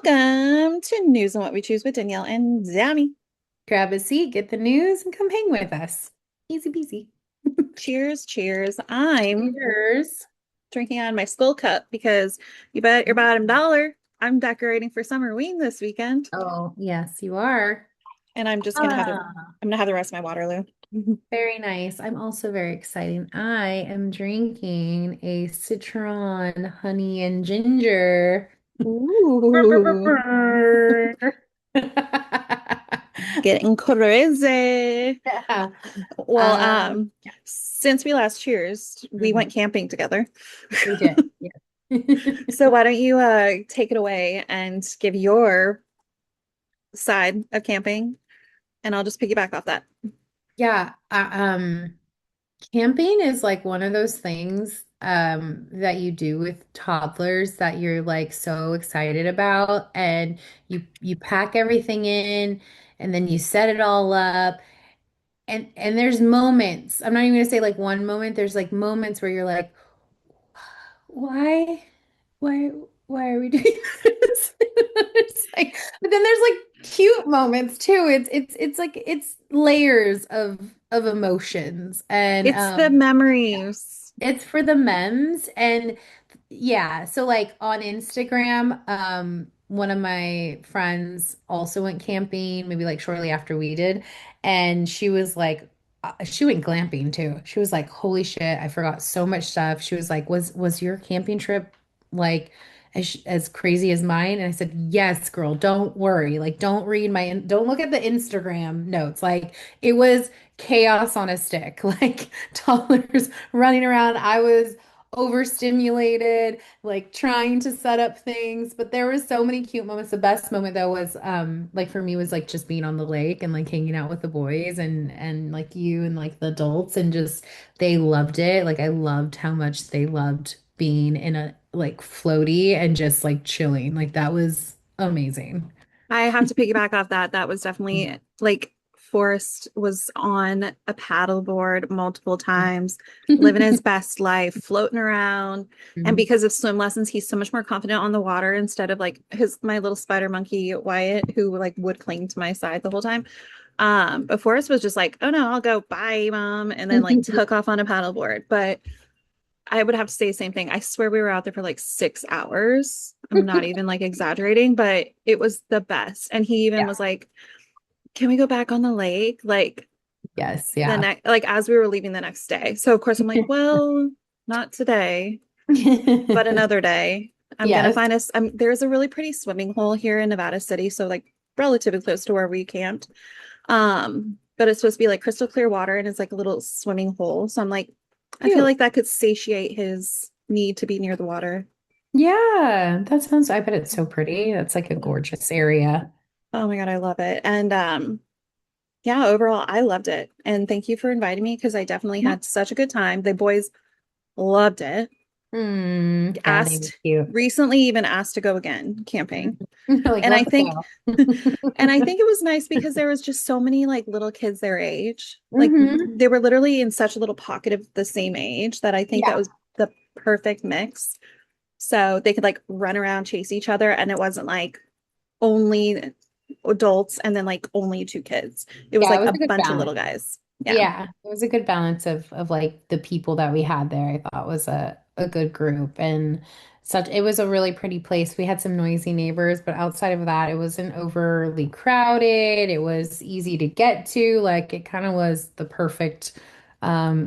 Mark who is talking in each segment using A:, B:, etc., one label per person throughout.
A: Welcome to News and What We Choose with Danielle and Dami.
B: Grab a seat, get the news, and come hang with us. Easy peasy.
A: Cheers, cheers. I'm
B: Cheers.
A: drinking out of my skull cup because you bet your bottom dollar I'm decorating for summer wing this weekend.
B: Oh, yes, you are.
A: And I'm just gonna have it.
B: Ah,
A: I'm gonna have the rest of my Waterloo.
B: very nice. I'm also very excited. I am drinking a citron, honey, and ginger.
A: Ooh, getting crazy.
B: Yeah.
A: Well,
B: Yeah.
A: since we last cheers, we
B: Mhm.
A: went camping together.
B: We did. Yeah.
A: So why don't you take it away and give your side of camping, and I'll just piggyback off that.
B: Yeah. Camping is like one of those things that you do with toddlers that you're like so excited about, and you pack everything in and then you set it all up, and there's moments. I'm not even gonna say like one moment. There's like moments where you're like, why, why, why are we doing this? It's like, but then there's like cute moments too. It's like it's layers of emotions, and
A: It's the memories.
B: it's for the memes. And yeah, so like on Instagram, one of my friends also went camping, maybe like shortly after we did, and she was like, she went glamping too. She was like, "Holy shit, I forgot so much stuff." She was like, "Was your camping trip like as crazy as mine?" And I said, "Yes, girl, don't worry. Like, don't look at the Instagram notes. Like, it was chaos on a stick, like toddlers running around. I was overstimulated, like trying to set up things, but there were so many cute moments. The best moment though was like for me was like just being on the lake and like hanging out with the boys and like you and like the adults, and just they loved it. Like I loved how much they loved being in a like floaty and just like chilling. Like that was amazing.
A: I have to piggyback off that. That was definitely like Forrest was on a paddleboard multiple times, living his best life, floating around. And
B: Mhm.
A: because of swim lessons, he's so much more confident on the water instead of like his my little spider monkey Wyatt, who like would cling to my side the whole time. But Forrest was just like, oh no, I'll go, bye, mom, and then like took off on a paddleboard. But I would have to say the same thing. I swear we were out there for like 6 hours. I'm not even like exaggerating, but it was the best. And he even
B: Yeah.
A: was like, "Can we go back on the lake?" Like
B: Yes.
A: the
B: Yeah.
A: next, like as we were leaving the next day. So of course I'm like, well, not today, but another day. I'm gonna
B: Yes.
A: find us. There's a really pretty swimming hole here in Nevada City, so like relatively close to where we camped. But it's supposed to be like crystal clear water, and it's like a little swimming hole. So I'm like, I feel
B: Cute.
A: like that could satiate his need to be near the water.
B: Yeah, that sounds, I bet it's so pretty. That's like a gorgeous area.
A: Oh my God, I love it. And yeah, overall, I loved it. And thank you for inviting me because I definitely
B: Yeah.
A: had such a good time. The boys loved it.
B: Yeah, they were
A: Asked
B: cute.
A: recently, even asked to go again camping.
B: Like,
A: And I
B: let's
A: think
B: go.
A: and I think it was nice because there was just so many like little kids their age. Like
B: Hmm.
A: they were literally in such a little pocket of the same age that I think that
B: Yeah.
A: was the perfect mix. So they could like run around, chase each other, and it wasn't like only adults and then like only two kids. It was
B: Yeah, it
A: like
B: was
A: a
B: a good
A: bunch of
B: balance.
A: little guys. Yeah.
B: Yeah, it was a good balance of like the people that we had there. I thought was a good group, and such it was a really pretty place. We had some noisy neighbors, but outside of that, it wasn't overly crowded. It was easy to get to. Like it kind of was the perfect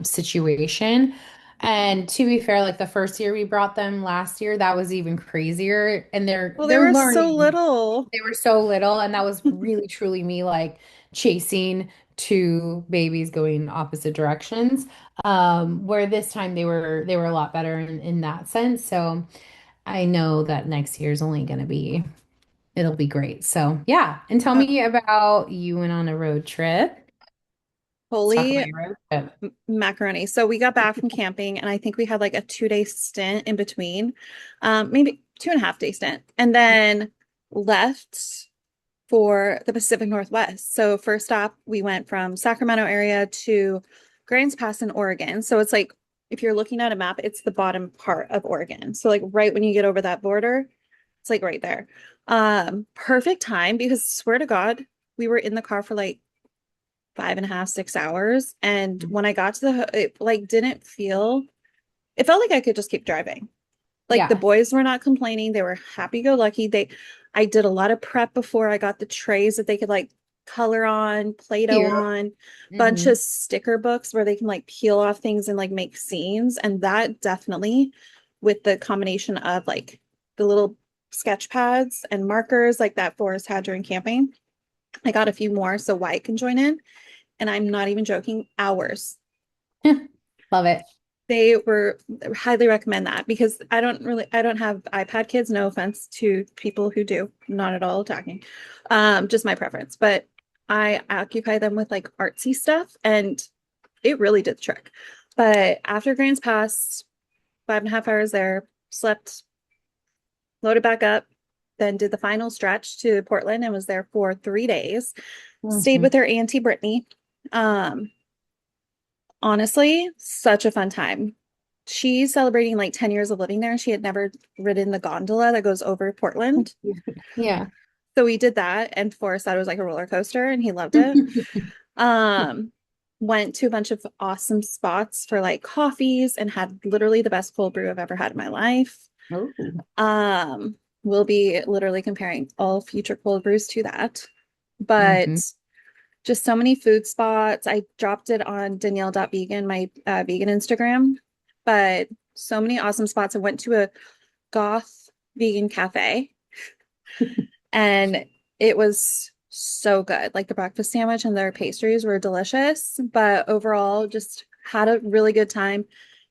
B: situation. And to be fair, like the first year we brought them last year, that was even crazier. And they're
A: Well, they
B: they're
A: were so
B: learning.
A: little.
B: They were so little, and that was really truly me like chasing two babies going opposite directions. Where this time they were a lot better in that sense. So I know that next year is only gonna be it'll be great. So yeah. And tell
A: Uh,
B: me about you went on a road trip. Let's talk about
A: holy
B: your road trip.
A: macaroni. So we got back from camping and I think we had like a 2 day stint in between, maybe 2.5 day stint, and then left for the Pacific Northwest. So first stop, we went from Sacramento area to Grants Pass in Oregon. So it's like if you're looking at a map, it's the bottom part of Oregon. So like right when you get over that border, It's like right there. Perfect time because swear to God, we were in the car for like 5.5, 6 hours. And when I got to it like didn't feel, it felt like I could just keep driving. Like the
B: Yeah.
A: boys were not complaining. They were happy-go-lucky. I did a lot of prep before I got the trays that they could like color on, Play-Doh
B: Cute.
A: on, bunch
B: Hmm.
A: of sticker books where they can like peel off things and like make scenes. And that definitely, with the combination of like the little sketch pads and markers like that Forrest had during camping, I got a few more so Wyatt can join in. And I'm not even joking, hours.
B: Love it.
A: They were highly recommend that because I don't have iPad kids, no offense to people who do, not at all attacking. Just my preference, but I occupy them with like artsy stuff and it really did the trick. But after Grants passed, 5.5 hours there, slept, loaded back up, then did the final stretch to Portland and was there for 3 days. Stayed
B: Hmm.
A: with her auntie Brittany. Um, Honestly, such a fun time. She's celebrating like 10 years of living there. She had never ridden the gondola that goes over Portland.
B: Yeah.
A: So we did that, and Forrest thought it was like a roller coaster and he loved it. Um, Went to a bunch of awesome spots for like coffees and had literally the best cold brew I've ever had in my life.
B: Oh.
A: We'll be literally comparing all future cold brews to that. But
B: Hmm.
A: just so many food spots. I dropped it on Danielle.vegan, my vegan Instagram, but so many awesome spots. I went to a goth vegan cafe and it was so good. Like the breakfast sandwich and their pastries were delicious, but overall, just had a really good time,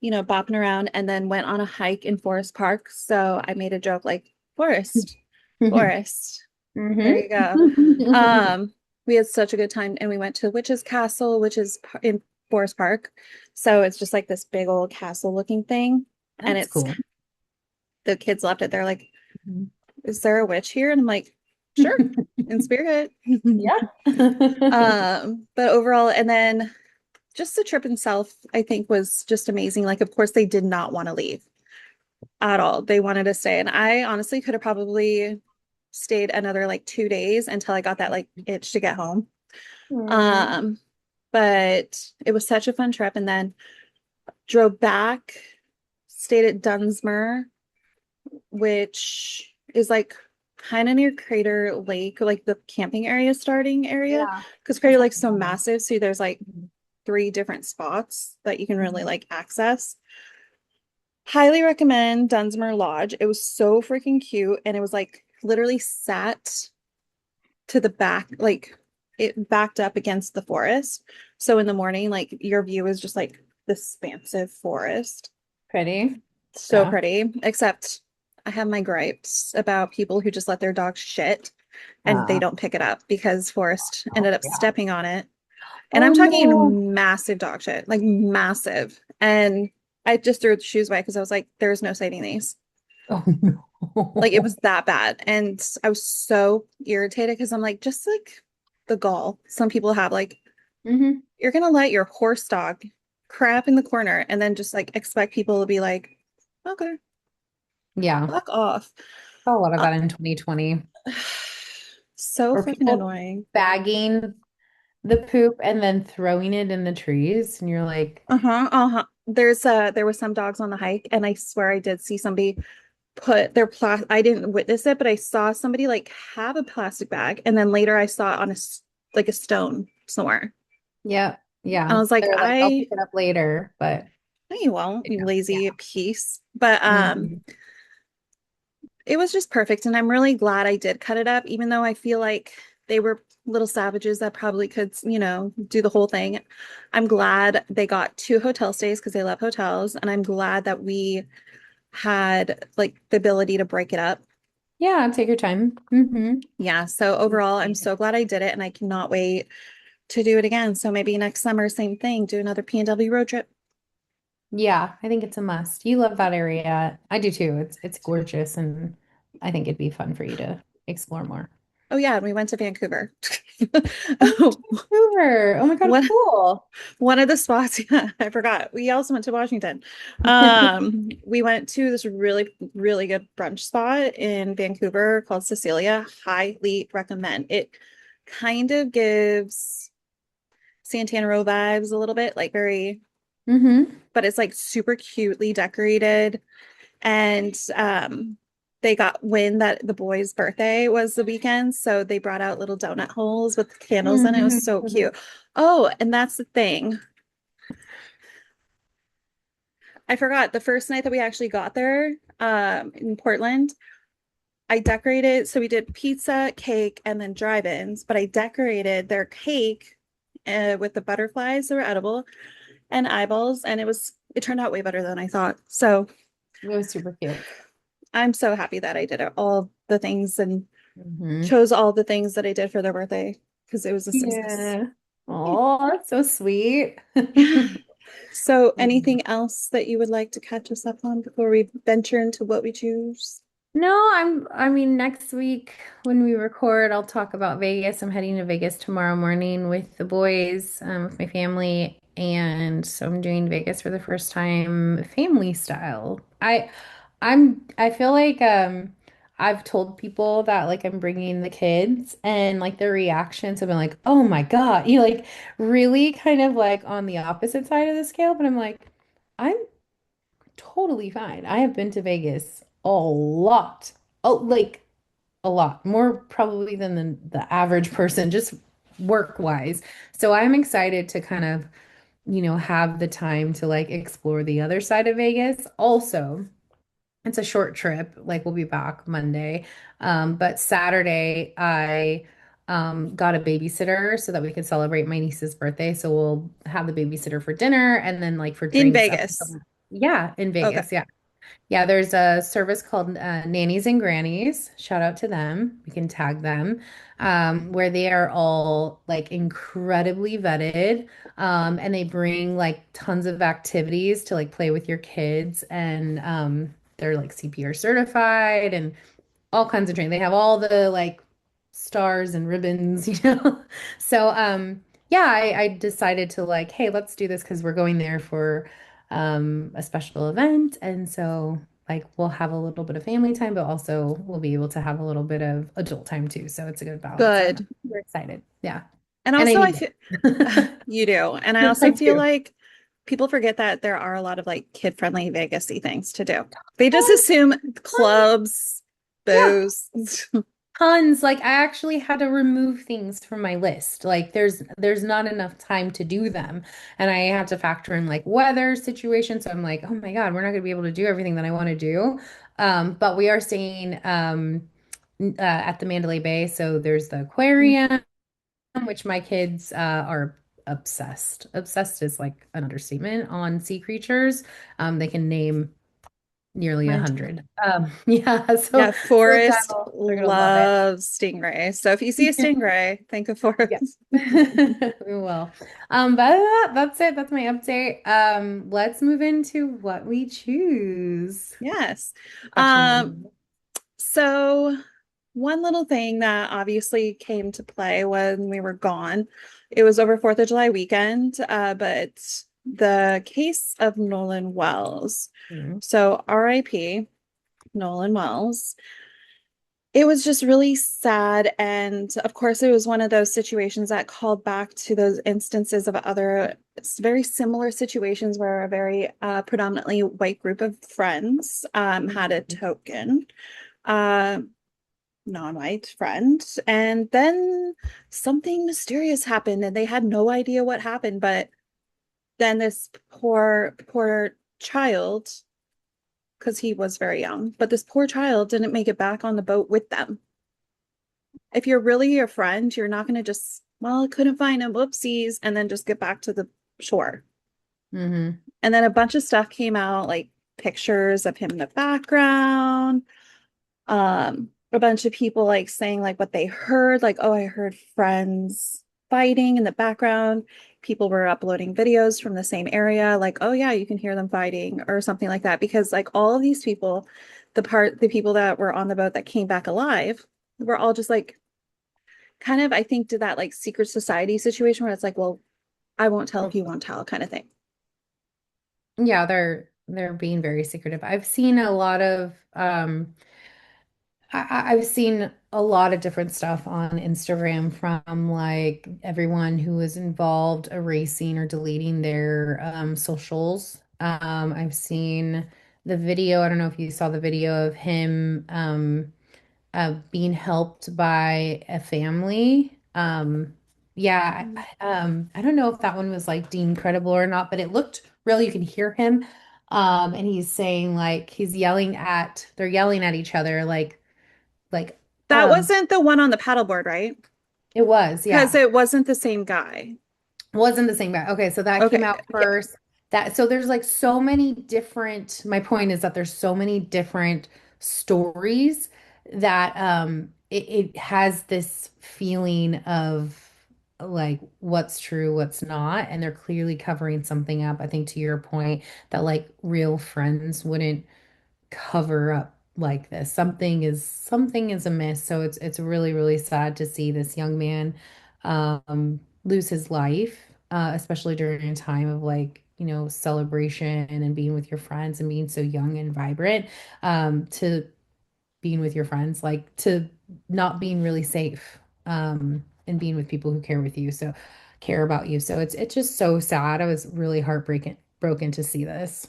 A: bopping around and then went on a hike in Forest Park. So I made a joke like, Forest, Forest. There you go. Um, we had such a good time and we went to the Witch's Castle, which is in Forest Park. So it's just like this big old castle looking thing. And
B: That's cool.
A: the kids loved it. They're like, is there a witch here? And I'm like, sure, in spirit.
B: Yeah.
A: But overall, and then just the trip itself, I think was just amazing. Like, of course, they did not want to leave at all. They wanted to stay. And I honestly could have probably stayed another like 2 days until I got that like itch to get home.
B: Mm.
A: Um, but it was such a fun trip. And then drove back, stayed at Dunsmuir, which is like kind of near Crater Lake, like the camping area starting area.
B: Yeah.
A: Because
B: That's
A: Crater
B: not
A: Lake's so
B: bad.
A: massive. So there's like three different spots that you can really like access. Highly recommend Dunsmuir Lodge. It was so freaking cute. And it was like literally sat to the back, like it backed up against the forest. So in the morning, like your view is just like this expansive forest.
B: Pretty.
A: So
B: Yeah.
A: pretty, except I have my gripes about people who just let their dog shit and they
B: Uh,
A: don't pick it up because Forrest
B: oh,
A: ended up
B: yeah.
A: stepping on it. And I'm
B: Oh no.
A: talking massive dog shit, like massive. And I just threw the shoes away because I was like, there's no saving these.
B: Oh
A: Like it
B: no.
A: was that bad. And I was so irritated because I'm like, just like the gall some people have, like,
B: Hmm.
A: you're gonna let your horse dog crap in the corner and then just like expect people to be like, okay,
B: Yeah.
A: fuck off.
B: Saw a lot of
A: Uh,
B: that in 2020.
A: so
B: Or
A: freaking
B: people
A: annoying.
B: bagging the poop and then throwing it in the trees. And you're like,
A: Uh-huh, uh-huh. There was some dogs on the hike, and I swear I did see somebody put their I didn't witness it, but I saw somebody like have a plastic bag, and then later I saw it on like a stone somewhere.
B: yeah,
A: I
B: yeah.
A: was like,
B: They're like, I'll pick it up later, but
A: no, you won't, you
B: yeah.
A: lazy piece. But
B: Hmm.
A: it was just perfect, and I'm really glad I did cut it up, even though I feel like they were little savages that probably could, do the whole thing. I'm glad they got 2 hotel stays because they love hotels, and I'm glad that we had like the ability to break it up.
B: Yeah, take your time. Hmm.
A: Yeah, so overall, I'm so glad I did it, and I cannot wait to do it again. So maybe next summer, same thing, do another PNW road trip.
B: Yeah, I think it's a must. You love that area. I do too. It's gorgeous and I think it'd be fun for you to explore more.
A: Oh yeah, and we went to Vancouver.
B: Oh, Vancouver. Oh my God,
A: One
B: cool.
A: one of the spots, yeah, I forgot. We also went to Washington. We went to this really, really good brunch spot in Vancouver called Cecilia. Highly recommend. It kind of gives Santana Row vibes a little bit, like very,
B: Mm-hmm.
A: but it's like super cutely decorated. And they got wind that the boy's birthday was the weekend, so they brought out little donut holes with candles in it. It was so
B: Mm-hmm.
A: cute. Oh, and that's the thing. I forgot the first night that we actually got there, in Portland, I decorated. So we did pizza, cake, and then drive-ins, but I decorated their cake with the butterflies that were edible and eyeballs, and it turned out way better than I thought. So
B: It was super cute.
A: I'm so happy that I did all the things and
B: Mm-hmm.
A: chose all the things that I did for their birthday because it was a success.
B: Yeah.
A: Yeah.
B: Oh, that's so sweet.
A: Yeah. So, anything else that you would like to catch us up on before we venture into what we choose?
B: No, I mean, next week when we record, I'll talk about Vegas. I'm heading to Vegas tomorrow morning with the boys, with my family. And so I'm doing Vegas for the first time, family style. I feel like, I've told people that like I'm bringing the kids and like their reactions have been like, oh my God, you like really kind of like on the opposite side of the scale. But I'm like, I'm totally fine. I have been to Vegas a lot. Oh, like a lot. More probably than the average person, just work wise. So I'm excited to kind of, have the time to like explore the other side of Vegas. Also, it's a short trip. Like we'll be back Monday. But Saturday I got a babysitter so that we could celebrate my niece's birthday. So we'll have the babysitter for dinner and then like for
A: In
B: drinks up
A: Vegas.
B: until, yeah, in
A: Okay.
B: Vegas. Yeah. Yeah, there's a service called Nannies and Grannies. Shout out to them. We can tag them, where they are all like incredibly vetted, and they bring like tons of activities to like play with your kids, and they're like CPR certified and all kinds of training. They have all the like stars and ribbons, you know. So yeah, I decided to like, hey, let's do this because we're going there for a special event. And so like we'll have a little bit of family time, but also we'll be able to have a little bit of adult time too. So it's a good balance. So I'm
A: Good.
B: super excited. Yeah.
A: And
B: And I
A: also, I
B: need
A: feel
B: it.
A: you do. And I
B: I
A: also feel
B: do.
A: like people forget that there are a lot of like kid-friendly Vegas-y things to do. They just assume clubs,
B: Yeah.
A: booze.
B: Tons. Like I actually had to remove things from my list. Like there's not enough time to do them. And I have to factor in like weather situations. So I'm like, oh my God, we're not gonna be able to do everything that I want to do. But we are staying at the Mandalay Bay. So there's the aquarium, which my kids are obsessed. Obsessed is like an understatement on sea creatures. They can name nearly a
A: Mine too.
B: hundred. Yeah,
A: Yeah,
B: so
A: Forrest
B: they're gonna love it.
A: loves stingray. So if you see a stingray, think of
B: Yeah.
A: Forrest.
B: We will. But other than that, that's it. That's my update. Let's move into what we choose.
A: Yes.
B: Question
A: Um,
B: one.
A: so one little thing that obviously came to play when we were gone, it was over 4th of July weekend, but the case of Nolan Wells.
B: Mhm.
A: So RIP, Nolan Wells. It was just really sad. And of course, it was one of those situations that called back to those instances of other very similar situations where a very predominantly white group of friends had a token uh, non-white friend. And then something mysterious happened and they had no idea what happened. But then this poor child, because he was very young, but this poor child didn't make it back on the boat with them. If you're really a friend, you're not going to just, well, I couldn't find him, whoopsies, and then just get back to the shore.
B: Mhm.
A: And then a bunch of stuff came out, like pictures of him in the background, a bunch of people like saying like what they heard, like, oh, I heard friends fighting in the background. People were uploading videos from the same area, like, oh yeah, you can hear them fighting or something like that. Because like all of these people, the people that were on the boat that came back alive were all just like kind of, I think, did that like secret society situation where it's like, well, I won't tell if you won't tell kind of thing.
B: Yeah, they're being very secretive. I've seen a lot of I've seen a lot of different stuff on Instagram from like everyone who was involved erasing or deleting their socials. I've seen the video. I don't know if you saw the video of him being helped by a family. Yeah, I don't know if that one was like deemed credible or not, but it looked real. You can hear him, and he's saying like they're yelling at each other, like
A: That wasn't the one on the paddleboard, right?
B: it was,
A: Because
B: yeah.
A: it wasn't the same guy.
B: Wasn't the same guy. Okay, so that came
A: Okay.
B: out
A: Yeah.
B: first. That so there's like so many different, my point is that there's so many different stories that it has this feeling of like what's true, what's not, and they're clearly covering something up. I think to your point that like real friends wouldn't cover up like this. Something is amiss. So it's really, really sad to see this young man lose his life, especially during a time of like, celebration and being with your friends and being so young and vibrant, to being with your friends, like to not being really safe, and being with people who care about you. So it's just so sad. I was really heartbreaking broken to see this.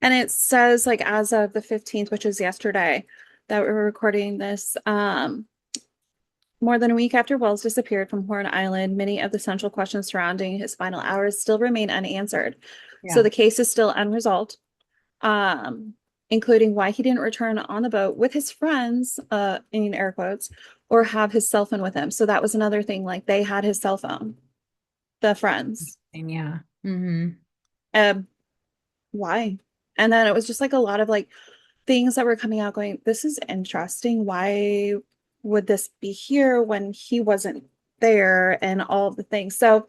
A: And it says like as of the 15th, which is yesterday that we're recording this, more than a week after Wells disappeared from Horn Island, many of the central questions surrounding his final hours still remain unanswered. So
B: Yeah.
A: the case is still unresolved, um, including why he didn't return on the boat with his friends, in air quotes, or have his cell phone with him. So that was another thing. Like they had his cell phone, the friends.
B: And yeah. Hmm.
A: Um, why? And then it was just like a lot of like things that were coming out going, this is interesting. Why would this be here when he wasn't there and all of the things? So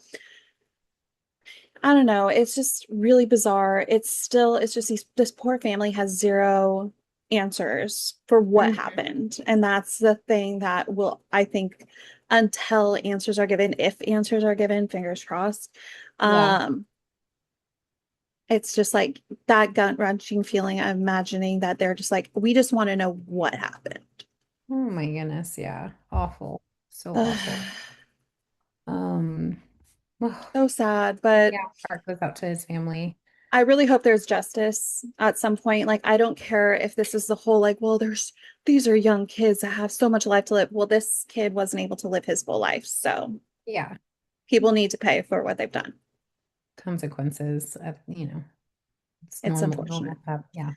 A: I don't know. It's just really bizarre. It's just this poor family has zero answers for what
B: Hmm.
A: happened. And that's the thing that will, I think, until answers are given, if answers are given, fingers crossed.
B: Yeah.
A: Um, it's just like that gut-wrenching feeling of imagining that they're just like, we just want to know what happened.
B: Oh my goodness. Yeah. Awful. So awful. Um, oh,
A: So sad, but
B: yeah, heart goes out to his family.
A: I really hope there's justice at some point. Like, I don't care if this is the whole, like, well, these are young kids that have so much life to live. Well, this kid wasn't able to live his full life. So
B: Yeah.
A: people need to pay for what they've done.
B: Consequences it's
A: It's
B: normal
A: unfortunate.
B: to have, yeah.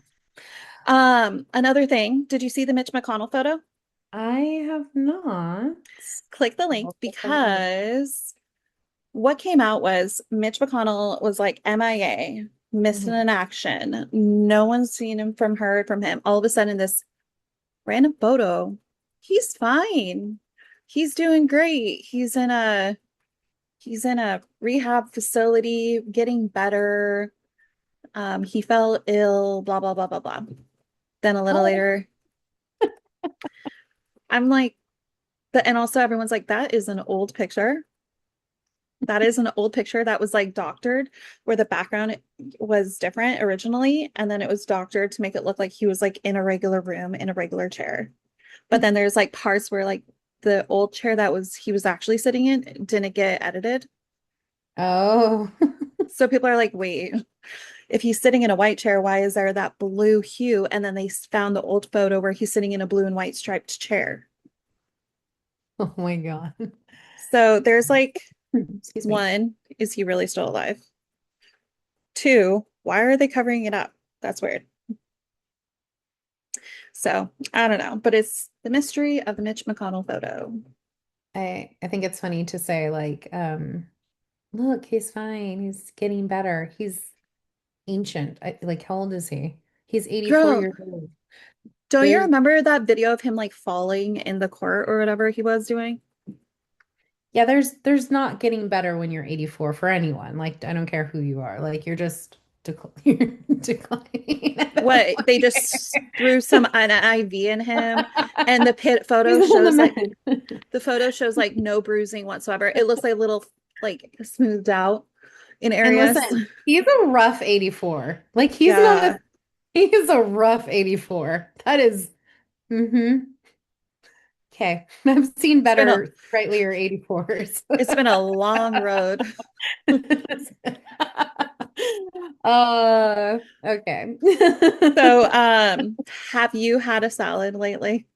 A: Another thing, did you see the Mitch McConnell photo?
B: I have not.
A: Click the link
B: I'll take a look.
A: because what came out was Mitch McConnell was like MIA, missing
B: Mhm.
A: in action. No one's seen him from heard from him. All of a sudden, this random photo. He's fine. He's doing great. He's in a rehab facility, getting better. He fell ill, blah, blah, blah, blah, blah. Then a little
B: Oh,
A: later, I'm like, and also everyone's like, that is an old picture. That is an old picture that was like doctored, where the background was different originally, and then it was doctored to make it look like he was like in a regular room in a regular chair. But then there's like parts where like the old chair that was he was actually sitting in didn't get edited.
B: oh,
A: So people are like, wait, if he's sitting in a white chair, why is there that blue hue? And then they found the old photo where he's sitting in a blue and white striped chair.
B: oh my God.
A: So there's like,
B: Excuse me.
A: one, is he really still alive? Two, why are they covering it up? That's weird. So I don't know, but it's the mystery of the Mitch McConnell photo.
B: I think it's funny to say like, look, he's fine. He's getting better. He's ancient. Like, how old is he? He's 84
A: Girl,
B: years old.
A: don't you
B: There,
A: remember that video of him like falling in the court or whatever he was doing?
B: yeah, there's not getting better when you're 84 for anyone. Like, I don't care who you are. Like, you're just declining at that
A: What they
B: point.
A: just threw some an IV in him, and the pit
B: He's
A: photo
B: on the
A: shows like
B: mend.
A: no bruising whatsoever. It looks like a little like smoothed out in
B: And
A: areas.
B: listen, he's a rough 84. Like he's not
A: Yeah,
B: a he is a rough 84. That is okay. I've seen
A: it's been a
B: better sprightlier 84s.
A: it's been a long road.
B: Okay.
A: So, have you had a salad lately?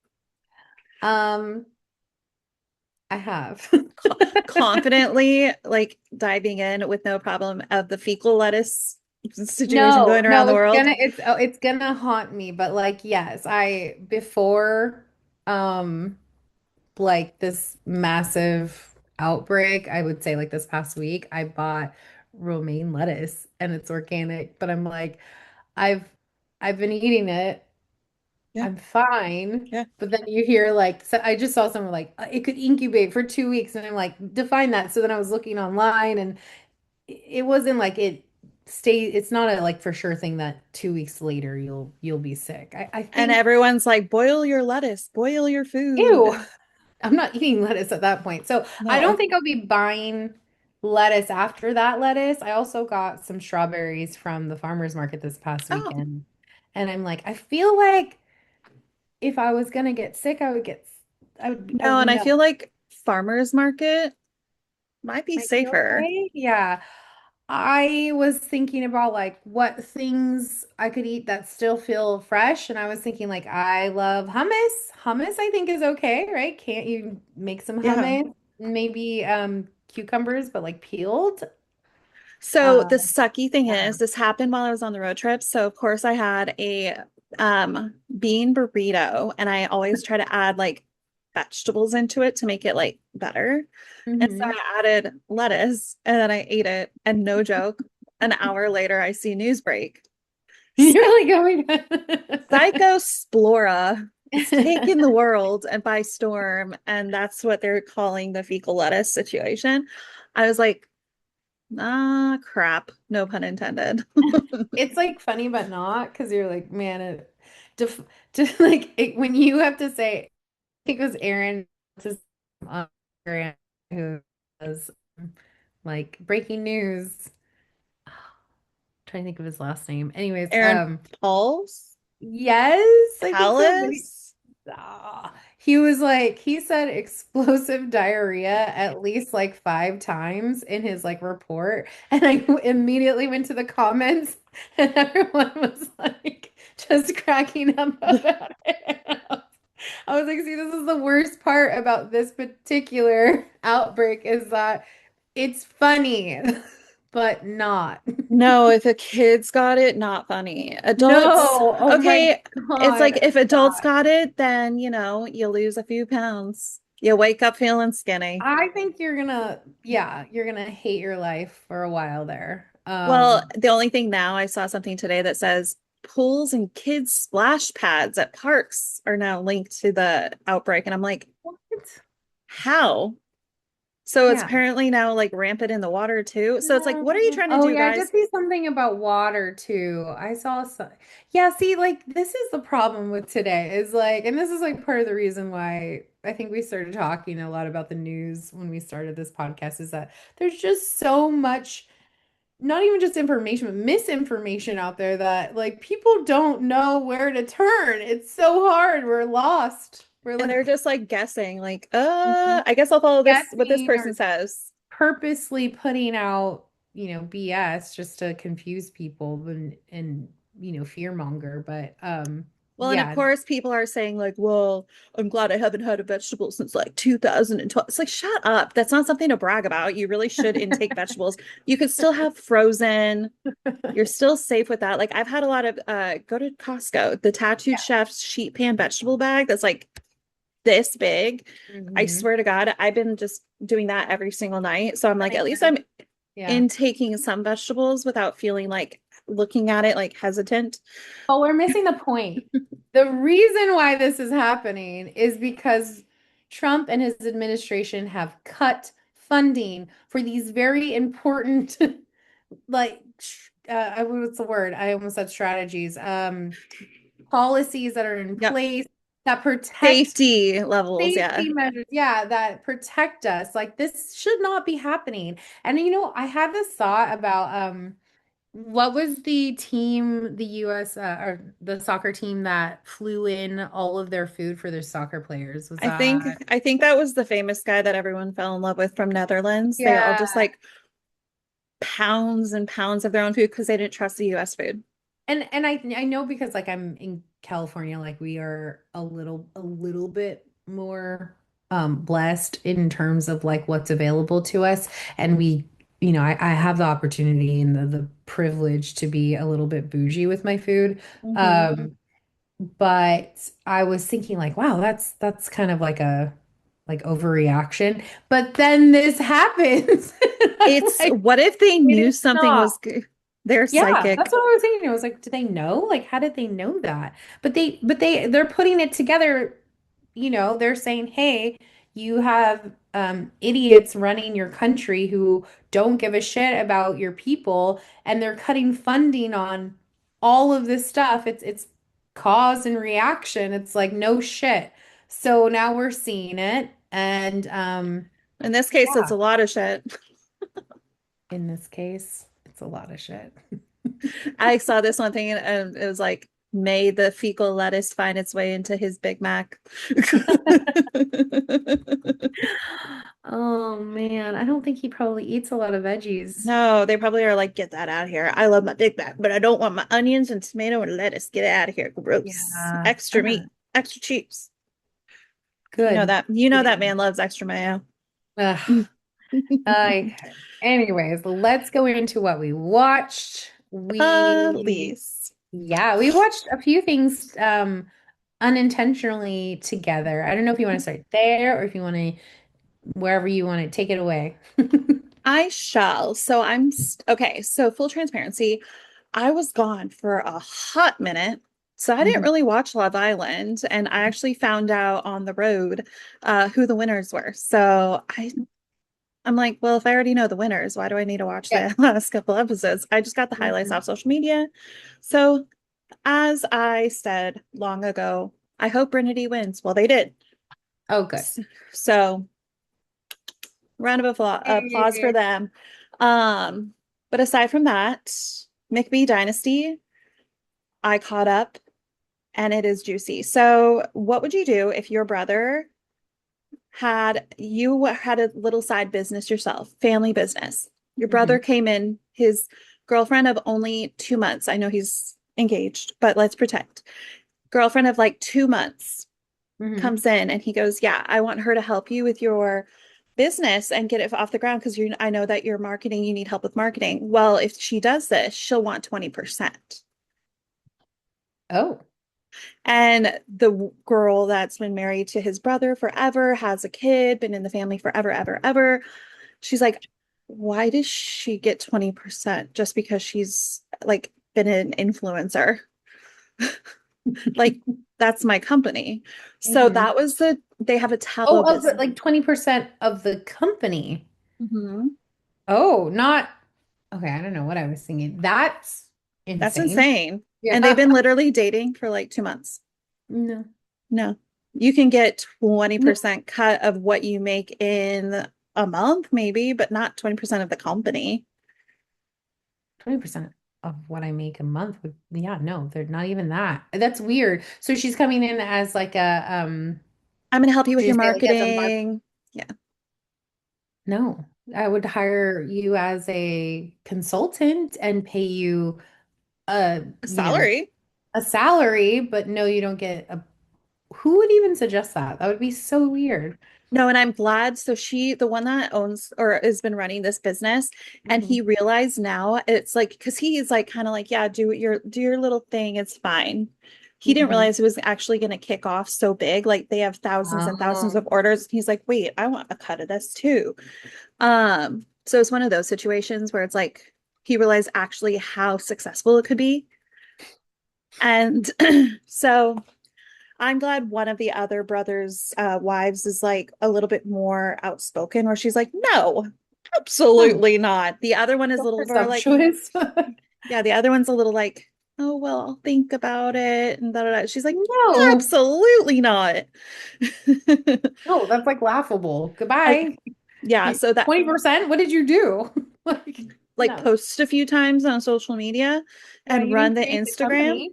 B: Um, I have.
A: Co- Confidently, like diving in with no problem of the fecal lettuce situation
B: No,
A: going around
B: no,
A: the world.
B: it's gonna haunt me, but like yes, I before um like this massive outbreak, I would say like this past week, I bought romaine lettuce and it's organic, but I'm like I've I've been eating it.
A: Yeah,
B: I'm fine.
A: yeah.
B: But then you hear like so I just saw someone like it could incubate for 2 weeks and I'm like define that. So then I was looking online and it wasn't like it's not a like for sure thing that 2 weeks later you'll be sick. I
A: And
B: think
A: everyone's like, boil your lettuce, boil your
B: ew.
A: food.
B: I'm not eating lettuce at that point. So I don't
A: No.
B: think I'll be buying lettuce after that lettuce. I also got some strawberries from the farmer's market this past
A: Oh,
B: weekend. And I'm like, I feel like if I was gonna get sick, I
A: no.
B: would
A: And I
B: know.
A: feel like farmers market might be
B: Might be
A: safer.
B: okay. Yeah. I was thinking about like what things I could eat that still feel fresh. And I was thinking like I love hummus. Hummus I think is okay, right? Can't you make some
A: Yeah.
B: hummus? Maybe cucumbers, but like peeled.
A: So
B: Uh
A: the sucky thing
B: yeah.
A: is, this happened while I was on the road trip. So of course I had a bean burrito, and I always try to add like vegetables into it to make it like better. And so
B: Hmm.
A: I added lettuce and then I ate it. And no joke, an hour later I see news break.
B: You're like,
A: Cyclospora is taking the
B: oh
A: world and by storm, and that's what they're calling the fecal lettuce situation. I was like, ah, crap. No pun intended.
B: it's like funny but not because you're like, man, def, like when you have to say, I think it was Aaron to on Instagram who was like breaking news. Trying to think of his last name. Anyways,
A: Aaron Paul's
B: yes, I think so. But
A: Palace.
B: he was like, he said explosive diarrhea at least like 5 times in his like report. And I immediately went to the comments and everyone was like just cracking up about it. I was like, see, this is the worst part about this particular outbreak is that it's funny, but not.
A: No, if a kid's got it, not funny. Adults,
B: No, oh my
A: okay. It's like
B: God,
A: if adults
B: stop.
A: got it, then you lose a few pounds. You wake up feeling skinny.
B: I think yeah, you're gonna hate your life for a while there.
A: Well, the only thing now, I saw something today that says pools and kids splash pads at parks are now linked to the outbreak. And I'm like,
B: What?
A: how? So it's
B: Yeah.
A: apparently now like rampant in the water too. So it's like, what are you
B: No.
A: trying to
B: Oh
A: do,
B: yeah, I did
A: guys?
B: see something about water too. I saw some. Yeah, see, like this is the problem with today is like, and this is like part of the reason why I think we started talking a lot about the news when we started this podcast is that there's just so much, not even just information, but misinformation out there that like people don't know where to turn. It's so hard. We're lost. We're
A: And they're
B: like
A: just like guessing, like,
B: Mhm.
A: I guess I'll follow this what this
B: guessing
A: person
B: or
A: says.
B: purposely putting out, BS just to confuse people and fear monger. But
A: Well, and of
B: yeah.
A: course, people are saying, like, well, I'm glad I haven't had a vegetable since like 2012. It's like, shut up. That's not something to brag about. You really should intake vegetables. You could still have frozen. You're still safe with that. Like, I've had a lot of go to Costco, the Tattooed
B: Yeah.
A: Chef's sheet pan vegetable bag that's like this big. I
B: Hmm.
A: swear to God, I've been just doing that every single night. So I'm like, at
B: Same
A: least
B: here.
A: I'm
B: Yeah.
A: intaking some vegetables without feeling like looking at it like hesitant.
B: But we're missing the point. The reason why this is happening is because Trump and his administration have cut funding for these very important like what's the word? I almost said strategies. Policies that are in
A: Yep.
B: place that protect
A: Safety levels. Yeah.
B: safety measures, yeah, that protect us. Like this should not be happening. And I had this thought about what was the team, the US or the soccer team that flew in all of their food for their soccer players? Was that
A: I think that was the famous guy that everyone fell in love with from Netherlands. They all just
B: yeah.
A: like pounds and pounds of their own food because they didn't trust the US food.
B: And I know because like I'm in California, like we are a little bit more blessed in terms of like what's available to us. And I have the opportunity and the privilege to be a little bit bougie with my food.
A: Hmm.
B: But I was thinking like, wow, that's kind of like overreaction. But then this happens. And I'm
A: It's
B: like,
A: what if they
B: it
A: knew
B: is
A: something
B: not.
A: was good? They're
B: Yeah,
A: psychic.
B: that's what I was thinking. I was like, do they know? Like, how did they know that? But they're putting it together, they're saying, hey, you have idiots running your country who don't give a shit about your people, and they're cutting funding on all of this stuff. It's cause and reaction. It's like no shit. So now we're seeing it, and
A: In this case, it's
B: yeah,
A: a lot of shit.
B: in this case, it's a lot of shit.
A: I saw this one thing and it was like, may the fecal lettuce find its way into his Big Mac.
B: Oh man, I don't think he probably eats a lot of veggies.
A: No, they probably are like, get that out of here. I love my Big Mac, but I don't want my onions and tomato and lettuce. Get it out of here. Gross.
B: Yeah.
A: Extra meat, extra cheese.
B: Good.
A: You know that
B: Good.
A: man loves extra mayo.
B: Ugh. Okay. Anyways, let's go into what we watched.
A: Please.
B: We watched a few things unintentionally together. I don't know if you want to start there or if you want to wherever you want to take it away.
A: I shall. Okay. So full transparency, I was gone for a hot minute. So I didn't
B: Mhm.
A: really watch Love Island, and I actually found out on the road who the winners were. I'm like, well, if I already know the winners, why do I need to watch
B: Yeah.
A: the last couple episodes? I just got the highlights
B: Mhm.
A: off social media. So as I said long ago, I hope Trinity wins. Well, they did.
B: Oh, good.
A: So round of applause for
B: Yay.
A: them. Um, but aside from that, McBee Dynasty, I caught up and it is juicy. So, what would you do if your brother you had a little side business yourself, family business? Your brother
B: Mhm.
A: came in, his girlfriend of only 2 months. I know he's engaged, but let's pretend. Girlfriend of like 2 months
B: Mhm.
A: comes in and he goes, yeah, I want her to help you with your business and get it off the ground because I know that you're marketing, you need help with marketing. Well, if she does this, she'll want 20%.
B: Oh.
A: And the girl that's been married to his brother forever, has a kid, been in the family forever, ever, ever. She's like, why does she get 20% just because she's like been an influencer? Like, that's my company. So
B: Mhm.
A: that was they have a
B: Oh,
A: tallow
B: of the
A: business.
B: like 20% of the company.
A: Mhm.
B: Oh, not okay. I don't know what I was thinking. That's
A: That's
B: insane.
A: insane. And they've
B: Yeah.
A: been literally dating for like 2 months.
B: No.
A: No, you can get
B: No.
A: 20% cut of what you make in a month, maybe, but not 20% of the company.
B: 20% of what I make a month would, yeah, no, they're not even that. That's weird. So she's coming in as like a,
A: I'm going to help you with
B: did you
A: your
B: say like as a mark?
A: marketing. Yeah.
B: No, I would hire you as a consultant and pay you a,
A: Salary.
B: a salary, but no, you don't get a, who would even suggest that? That would be so weird.
A: No, and I'm glad. So the one that owns or has been running this business, and
B: Mhm.
A: he realized now it's like, because he is like kind of like, yeah, do your little thing, it's fine. He didn't
B: Mhm.
A: realize it was actually going to kick off so big. Like they have thousands and thousands
B: Oh.
A: of orders. He's like, wait, I want a cut of this too. So it's one of those situations where it's like he realized actually how successful it could be. And so I'm glad one of the other brothers' wives is like a little bit more outspoken, where she's like, no,
B: Oh,
A: absolutely not. The other one is a
B: so
A: little more like,
B: presumptuous.
A: Yeah, the other one's a little like, oh, well, I'll think about it. And da, da, da. She's like,
B: No,
A: absolutely not.
B: no, that's like laughable.
A: I,
B: Goodbye.
A: yeah, so that
B: 20%? What did you do? Like,
A: like
B: no.
A: post a few times on social media
B: Yeah,
A: and
B: you
A: run
B: didn't
A: the
B: create the
A: Instagram.
B: company.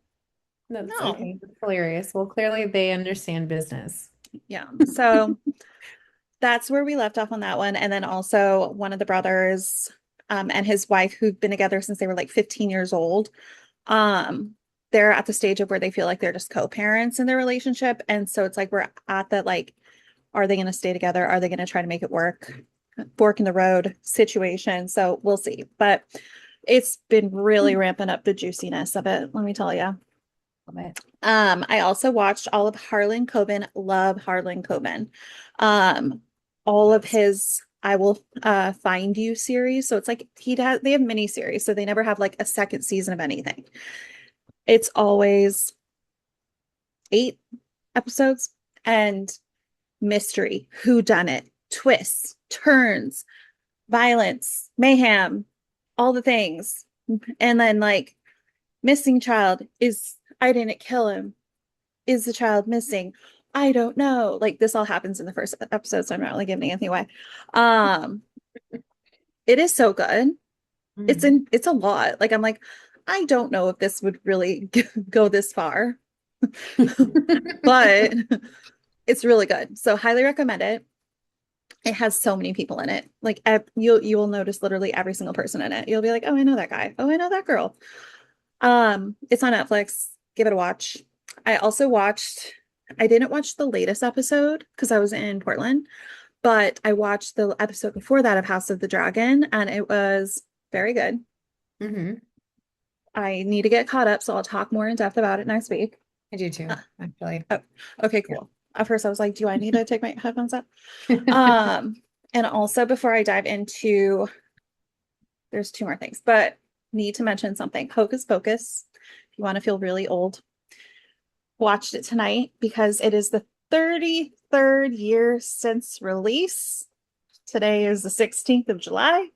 B: That's
A: No.
B: okay. That's hilarious. Well, clearly they understand business.
A: Yeah. So that's where we left off on that one. And then also one of the brothers and his wife who've been together since they were like 15 years old. Um, they're at the stage of where they feel like they're just co-parents in their relationship. And so it's like we're at that like, are they going to stay together? Are they going to try to make it work? Fork in the road situation. So we'll see. But it's been really ramping up the juiciness of it, let me tell you.
B: Love it.
A: I also watched all of Harlan Coben. Love Harlan Coben. All of
B: That's
A: his I Will Find You series. So it's like they have mini series, so they never have like a second season of anything. It's always 8 episodes and mystery, who done it, twists, turns, violence, mayhem, all the things. And then like missing child is I didn't kill him. Is the child missing? I don't know. Like this all happens in the first episode, so I'm not really giving anything away. Um, it is so good.
B: mm.
A: It's a lot. Like I'm like, I don't know if this would really go this far, but it's really good. So highly recommend it. It has so many people in it. Like you will notice literally every single person in it. You'll be like, oh, I know that guy. Oh, I know that girl. It's on Netflix. Give it a watch. I also watched, I didn't watch the latest episode because I was in Portland, but I watched the episode before that of House of the Dragon, and it was very good.
B: hmm
A: I need to get caught up, so I'll talk more in depth about it next week.
B: I do
A: Uh,
B: too, actually.
A: oh, okay, cool. At first, I was like, do I need to take my headphones out? Um, and also before I dive into, there's two more things, but need to mention something. Hocus Pocus, if you want to feel really old, watched it tonight because it is the 33rd year since release. Today is the 16th of July.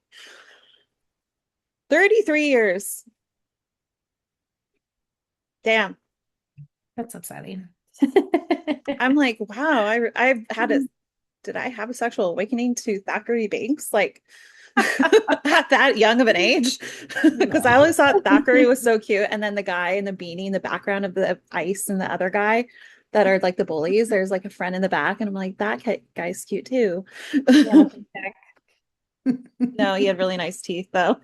A: 33 years. Damn.
B: That's upsetting.
A: I'm like, wow, I've had a did I have a sexual awakening to Thackeray Banks like at that young of an age? Because I
B: No.
A: always thought Thackeray was so cute. And then the guy in the beanie in the background of the ice and the other guy that are like the bullies, there's like a friend in the back, and I'm like, that guy's cute too.
B: Yeah, with the
A: No, he had really nice teeth though.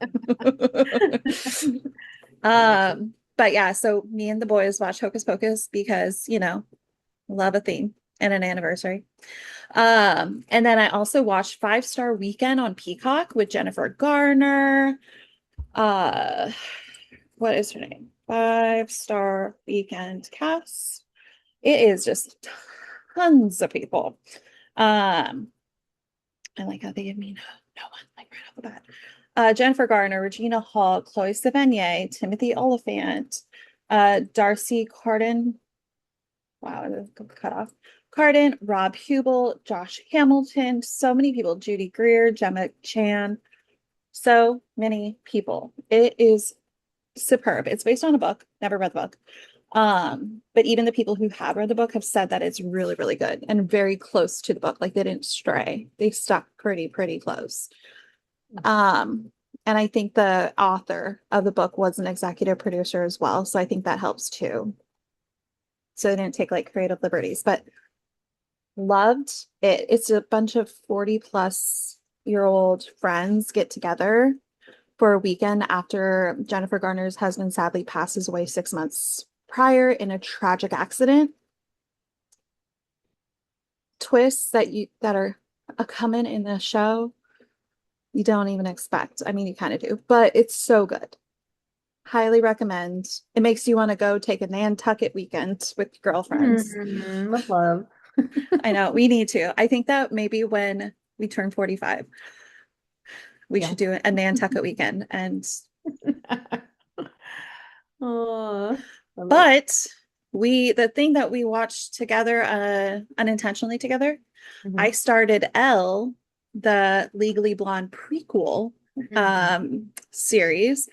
B: Love it.
A: But yeah, so me and the boys watch Hocus Pocus because, love a theme and an anniversary. And then I also watched 5 Star Weekend on Peacock with Jennifer Garner. Uh, what is her name? 5 Star Weekend cast. It is just tons of people. Um, I like how they give me no one like right off the bat. Jennifer Garner, Regina Hall, Chloe Sevigny, Timothy Oliphant, Darcy Carden. Wow, it cut off. Carden, Rob Hubel, Josh Hamilton, so many people. Judy Greer, Gemma Chan, so many people. It is superb. It's based on a book. Never read the book. But even the people who have read the book have said that it's really, really good and very close to the book. Like they didn't stray. They stuck pretty close. Um, and I think the author of the book was an executive producer as well. So I think that helps too. So they didn't take like creative liberties, but loved it. It's a bunch of 40-plus-year-old friends get together for a weekend after Jennifer Garner's husband sadly passes away 6 months prior in a tragic accident. Twists that are coming in the show you don't even expect. I mean, you kind of do, but it's so good. Highly recommend. It makes you want to go take a Nantucket weekend with girlfriends.
B: Love, love.
A: I know we need to. I think that maybe when we turn 45, we
B: Yeah.
A: should do a Nantucket weekend. And
B: Oh, love it.
A: but the thing that we watched together, unintentionally together, I
B: Mhm.
A: started Elle, the Legally Blonde prequel
B: Mhm.
A: series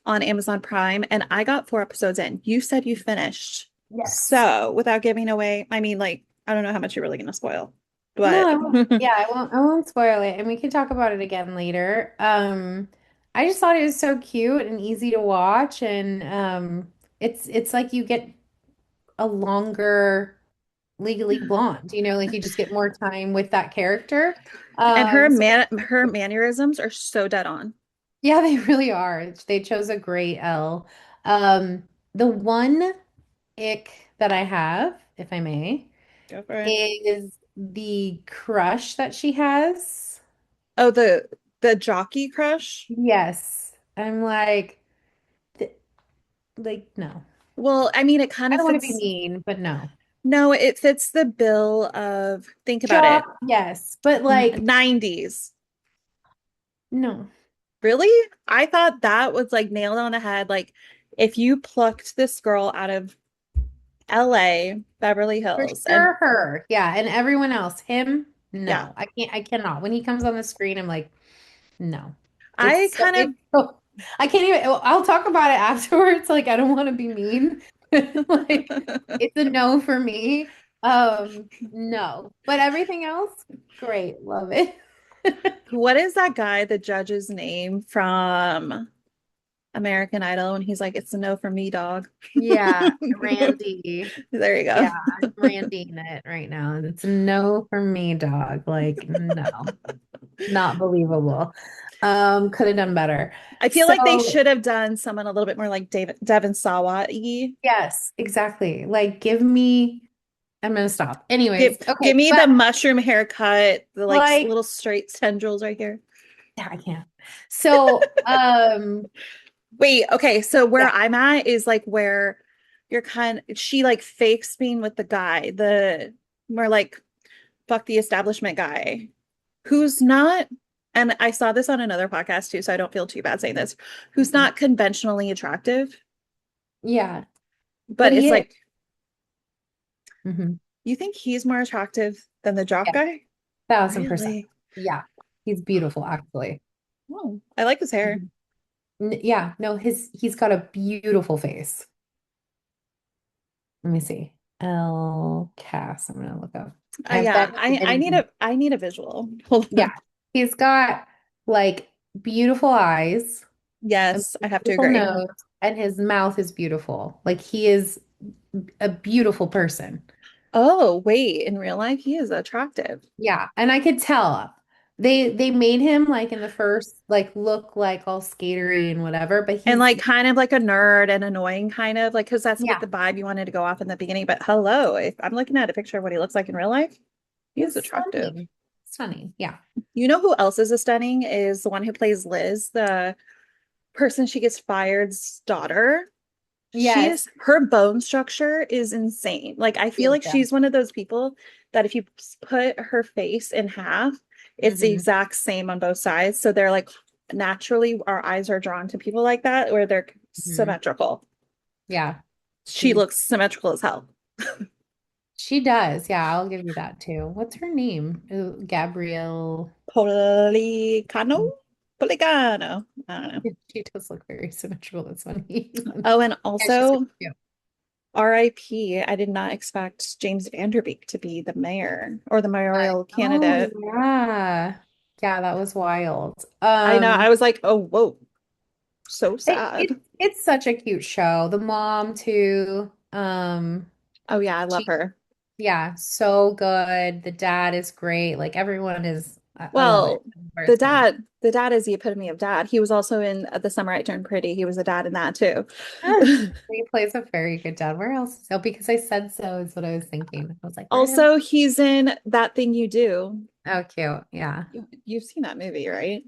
A: on Amazon Prime, and I got 4 episodes in. You said you finished.
B: Yes.
A: So, without giving away, I mean, like, I don't know how much you're really going to spoil,
B: No,
A: but
B: I won't. Yeah, I won't spoil it, and we can talk about it again later. I just thought it was so cute and easy to watch, and it's like you get a longer Legally Blonde, like you just get more time with that character.
A: and
B: So
A: her mannerisms are so dead on.
B: yeah, they really are. They chose a great Elle. The one ick that I have, if I may,
A: Go for it.
B: is the crush that she has.
A: Oh, the jockey crush.
B: Yes. I'm th like, no.
A: Well, I mean, it kind
B: I
A: of
B: don't want to be
A: fits.
B: mean, but no.
A: No, it fits the bill of think about it.
B: Jock, yes, but like,
A: 90s.
B: no.
A: Really? I thought that was like nailed on the head. Like if you plucked this girl out of LA, Beverly
B: For
A: Hills, and
B: sure her. Yeah, and everyone else. Him,
A: yeah,
B: no. I cannot. When he comes on the screen, I'm like, no.
A: I kind
B: It's so, I can't even, I'll talk about it afterwards. Like, I don't want to be mean. Like,
A: of
B: it's a no for me. No. But everything else, great. Love it.
A: what is that guy, the judge's name from American Idol, and he's like, it's a no for me, dog.
B: Yeah, Randy.
A: There you
B: Yeah,
A: go.
B: I'm Randying it right now. It's a no for me, dog. Like, no, not believable. Could have done better.
A: I feel like they
B: So
A: should have done someone a little bit more like Devin Sawa-y.
B: yes, exactly. Like, give me. I'm gonna stop.
A: Give
B: Anyways,
A: give
B: okay,
A: me the
B: but
A: mushroom haircut, the like
B: like,
A: little straight tendrils right here.
B: yeah, I can't. So,
A: Wait, okay, so where
B: yeah,
A: I'm at is like where you're she like fakes being with the guy, the more like fuck the establishment guy, who's not, and I saw this on another podcast too, so I don't feel too bad saying this, who's
B: mhm,
A: not conventionally attractive,
B: yeah, but
A: but it's
B: he is.
A: like,
B: Mhm.
A: you think he's more attractive than the jock
B: Yes,
A: guy?
B: 1000%.
A: Really?
B: Yeah, he's beautiful, actually.
A: Oh, I like his hair.
B: Mhm. Yeah, no, he's got a beautiful face. Let me see. El Cass. I'm gonna look up. I bet
A: Yeah, I need a visual. Hold
B: yeah,
A: on.
B: he's got like beautiful eyes, a
A: Yes, I have to
B: beautiful
A: agree.
B: nose, and his mouth is beautiful. Like he is a beautiful person.
A: Oh, wait, in real life, he is attractive.
B: Yeah, and I could tell. They made him like in the first like look like all skatery and whatever, but
A: And
B: he's
A: like kind of like a nerd and annoying, kind of like, because that's what
B: yeah,
A: the vibe you wanted to go off in the beginning. But hello, if I'm looking at a picture of what he looks like in real life, he is attractive.
B: stunning. Stunning. Yeah.
A: You know who else is a stunning is the one who plays Liz, the person she gets fired's daughter. She
B: Yes.
A: is, her bone structure is insane. Like I feel like
B: Yeah.
A: she's one of those people that if you put her face in half, it's the
B: Hmm.
A: exact same on both sides. So they're like naturally our eyes are drawn to people like that where they're
B: Hmm.
A: symmetrical.
B: Yeah.
A: She
B: She's
A: looks symmetrical as hell.
B: She does. Yeah, I'll give you that too. What's her name? Gabrielle.
A: Policano? Policano. I don't know.
B: She does look very symmetrical. That's funny.
A: Oh, and
B: Yeah, she's super
A: also
B: cute.
A: RIP, I did not expect James Vanderbeek to be the mayor or the mayoral
B: Oh,
A: candidate.
B: yeah. Yeah, that was wild.
A: I know. I was like, oh, whoa, so sad.
B: It's such a cute show. The mom too.
A: Oh, yeah, I love
B: She
A: her.
B: yeah, so good. The dad is great. Like everyone is I love it.
A: Well,
B: It's fun.
A: the dad is the epitome of dad. He was also in The Summer I Turned Pretty. He was a dad in that too.
B: Ah, he plays a very good dad. Where else? Oh, because I said so is what I was thinking. I was like, where else?
A: Also, he's in That Thing You Do.
B: Oh, cute. Yeah.
A: You've seen that movie, right?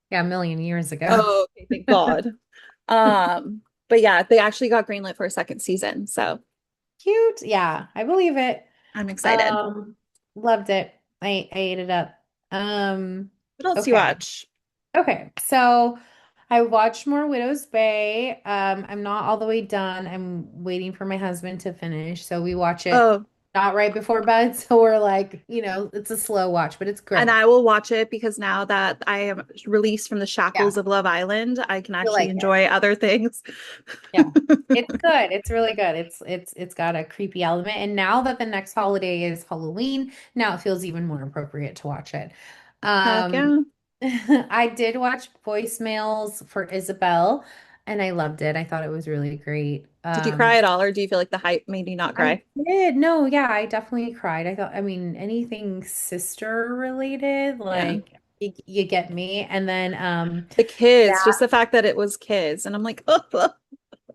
B: Yeah, a million years ago.
A: Oh, okay, thank God. But yeah, they actually got greenlit for a second season, so
B: Cute. Yeah, I believe it.
A: I'm excited.
B: Um, Loved it. I ate it up. Um,
A: What else do you
B: okay.
A: watch?
B: Okay. So I watched more Widow's Bay. I'm not all the way done. I'm waiting for my husband to finish. So we watch it
A: Oh,
B: not right before bed. So we're like, it's a slow watch, but it's
A: And
B: great.
A: I will watch it because now that I am released from the
B: Yeah,
A: shackles of Love Island, I can
B: you
A: actually
B: like it.
A: enjoy other things.
B: Yeah. It's good. It's really good. It's got a creepy element. And now that the next holiday is Halloween, now it feels even more appropriate to watch it.
A: Heck
B: Um,
A: yeah.
B: I did watch voicemails for Isabel and I loved it. I thought it was really great.
A: Did you cry at all, or do you feel like the hype made you not
B: I
A: cry?
B: did. No, yeah, I definitely cried. I mean, anything sister related,
A: Yeah.
B: like you get me. And then
A: The
B: yeah,
A: kids, just the fact that it was kids. And I'm like, oh,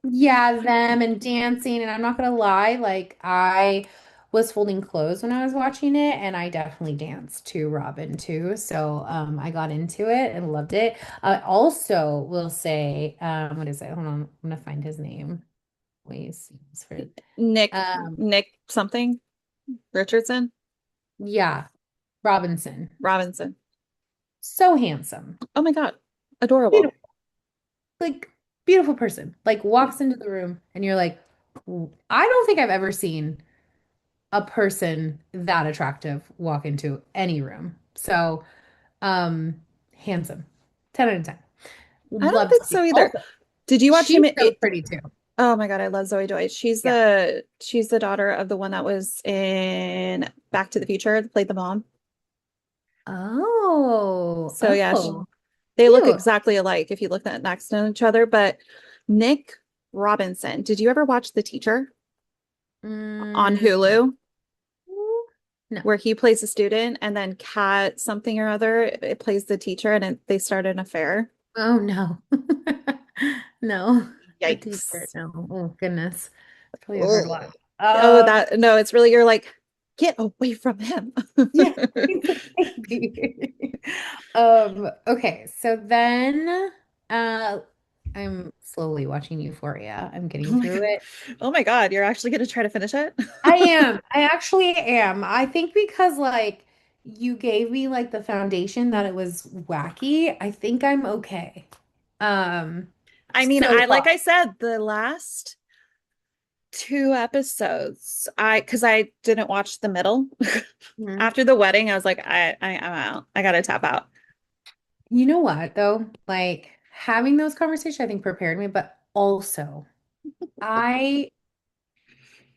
B: yeah, them and dancing. And I'm not gonna lie, like I was folding clothes when I was watching it, and I definitely danced to Robin too. So I got into it and loved it. I also will say, what is it? Hold on, I'm gonna find his name. Wait, for
A: Nick,
B: um
A: Nick something, Richardson,
B: yeah, Robinson.
A: Robinson.
B: So handsome.
A: Oh my God. Adorable.
B: Beautiful. Like beautiful person. Like walks into the room and you're like, I don't think I've ever seen a person that attractive walk into any room. So, um, handsome. 10 out of 10.
A: I don't
B: Love to
A: think
B: see.
A: so either.
B: Also,
A: Did you watch
B: she's
A: him?
B: so pretty too.
A: Oh my God, I love Zoe Deutch.
B: Yeah.
A: She's the daughter of the one that was in Back to the Future, that played the mom.
B: Oh,
A: So yeah,
B: oh,
A: they look
B: cute.
A: exactly alike if you look at next to each other. But Nick Robinson, did you ever watch The Teacher on
B: Mm,
A: Hulu,
B: no.
A: where he plays a student and then Kat something or other it plays the teacher and they start an affair?
B: Oh no. No. The teacher.
A: Yikes.
B: No. Oh goodness. Probably a hard
A: Ugh.
B: watch.
A: Oh, that no, it's really you're like, get away from him.
B: Yeah, he's a baby. Okay, so then uh I'm slowly watching Euphoria. I'm
A: Oh
B: getting
A: my
B: through
A: God.
B: it.
A: Oh my God, you're actually gonna try to finish it?
B: I am. I actually am. I think because like you gave me like the foundation that it was wacky, I think I'm okay. Um
A: I mean,
B: so
A: I like
B: far.
A: I said, the last two episodes, because I didn't watch the middle.
B: Mhm.
A: After the wedding, I was like, I'm out. I gotta tap out.
B: You know what though? Like having those conversations I think prepared me, but also I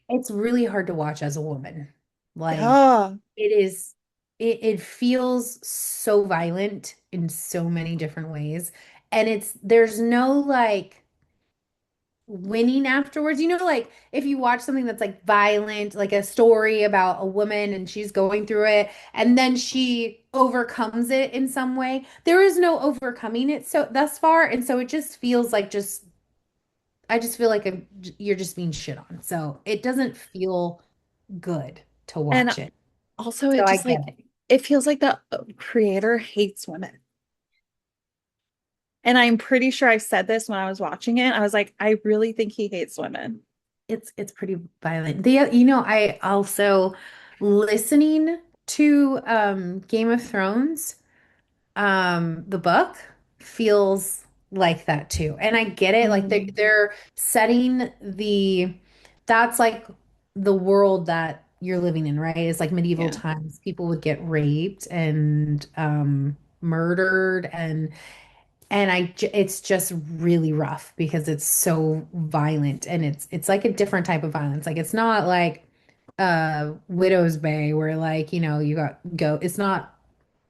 B: it's really hard to watch as a woman. Like
A: Oh,
B: it is it feels so violent in so many different ways. And there's no like winning afterwards. Like if you watch something that's like violent, like a story about a woman and she's going through it and then she overcomes it in some way, there is no overcoming it so thus far. And so it just feels like just I just feel like you're just being shit on. So it doesn't feel good to
A: and
B: watch it.
A: also
B: So
A: it
B: I
A: just
B: get
A: like
B: it.
A: it feels like the creator hates women. And I'm pretty sure I said this when I was watching it. I was like, I really think he hates women.
B: It's pretty violent. I also listening to Game of Thrones, the book feels like that too. And I get it. Like
A: Mm,
B: they're setting that's like the world that you're living in, right? It's like medieval
A: yeah.
B: times. People would get raped and murdered and it's just really rough because it's so violent and it's like a different type of violence. Like it's not like Widow's Bay where like, you got go it's not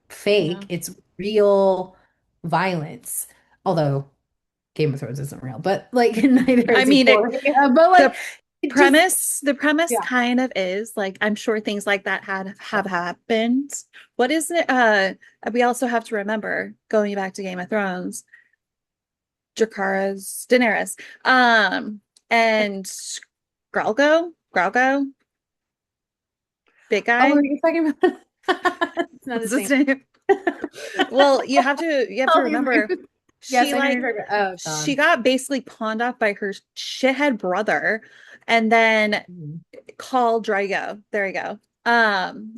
B: fake,
A: Yeah.
B: it's real violence. Although Game of Thrones isn't real, but like neither
A: I
B: is
A: mean,
B: Euphoria. But like
A: the
B: it just
A: the premise
B: yeah.
A: kind of is like I'm sure things like that had
B: Yeah.
A: have happened. What is it? We also have to remember going back to Game of Thrones, Dracarys, Daenerys, and Gralgo, big
B: Oh,
A: guy.
B: are you talking about it's not
A: What's
B: his
A: his
B: name.
A: name? Well, you have to
B: All these
A: remember
B: names. Yes,
A: she
B: I know
A: like
B: you're talking about. Oh
A: she
B: God.
A: got basically pawned off by her shithead brother and then
B: Mhm.
A: called Drago. There you go.